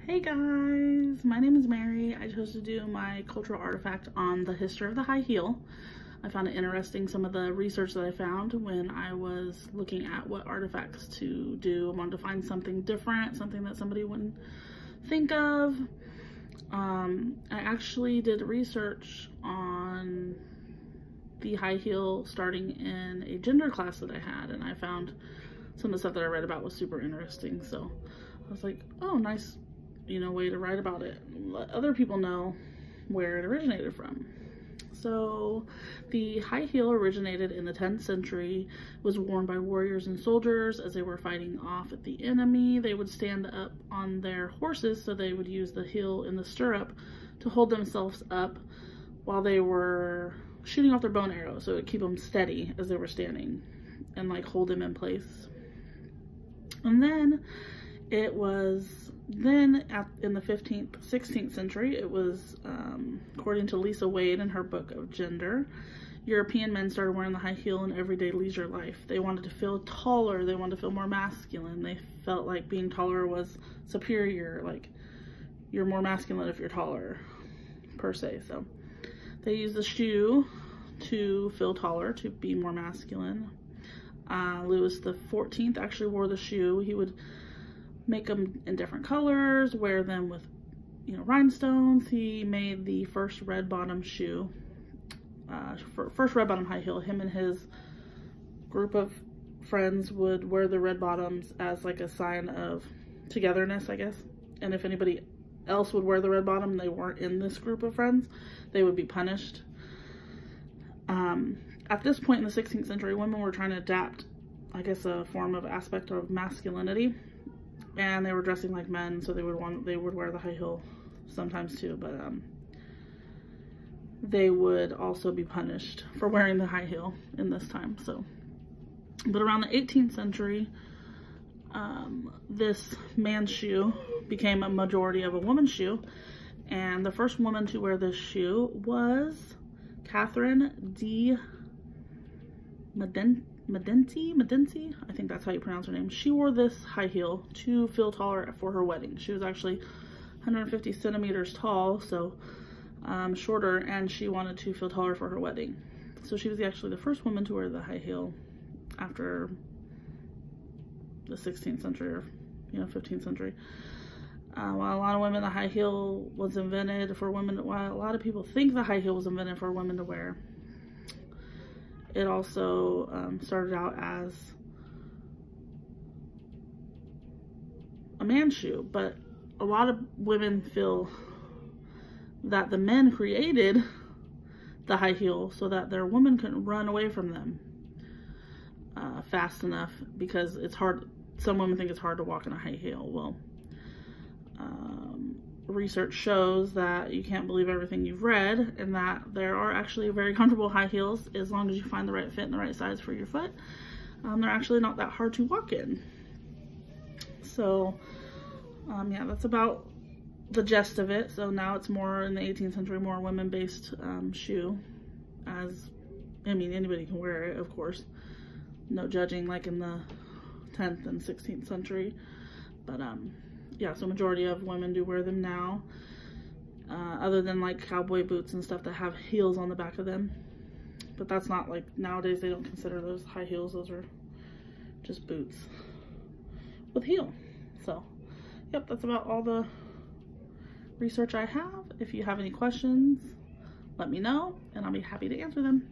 Hey guys, my name is Mary. I chose to do my cultural artifact on the history of the high heel. I found it interesting, some of the research that I found when I was looking at what artifacts to do. I wanted to find something different, something that somebody wouldn't think of. I actually did research on the high heel starting in a gender class that I had, and I found some of the stuff that I read about was super interesting. So I was like, oh, nice, way to write about it. Let other people know where it originated from. So the high heel originated in the 10th century, was worn by warriors and soldiers as they were fighting off at the enemy. They would stand up on their horses, so they would use the heel in the stirrup to hold themselves up while they were shooting off their bow and arrows, so it would keep them steady as they were standing and like hold them in place. And then it was in the 15th, 16th century, it was, according to Lisa Wade in her book of Gender, European men started wearing the high heel in everyday leisure life. They wanted to feel taller, they wanted to feel more masculine. They felt like being taller was superior, like you're more masculine if you're taller, per se. So they used the shoe to feel taller, to be more masculine. Louis XIV actually wore the shoe. He would make them in different colors, wear them with, rhinestones. He made the first red bottom shoe, first red bottom high heel. Him and his group of friends would wear the red bottoms as like a sign of togetherness, I guess. And if anybody else would wear the red bottom and they weren't in this group of friends, they would be punished. At this point in the 16th century, women were trying to adapt, I guess, a form of aspect of masculinity, and they were dressing like men, so they would wear the high heel sometimes too, but they would also be punished for wearing the high heel in this time. So, but around the 18th century, this man's shoe became a majority of a woman's shoe, and the first woman to wear this shoe was Catherine de Medici, I think that's how you pronounce her name. She wore this high heel to feel taller for her wedding. She was actually 150 centimeters tall, so shorter, and she wanted to feel taller for her wedding. So she was actually the first woman to wear the high heel after the 16th century or 15th century. While a lot of women, the high heel was invented for women, while a lot of people think the high heel was invented for women to wear, it also started out as a man's shoe. But a lot of women feel that the men created the high heel so that their women couldn't run away from them fast enough, because it's hard. Some women think it's hard to walk in a high heel. Well, research shows that you can't believe everything you've read, and that there are actually very comfortable high heels as long as you find the right fit and the right size for your foot. They're actually not that hard to walk in. So yeah, that's about the gist of it. So now it's more in the 18th century, more women-based shoe, as anybody can wear it, of course, no judging like in the 10th and 16th century. But yeah, so majority of women do wear them now, other than like cowboy boots and stuff that have heels on the back of them. But that's not, like, nowadays they don't consider those high heels. Those are just boots with heel. So yep, that's about all the research I have. If you have any questions, let me know and I'll be happy to answer them.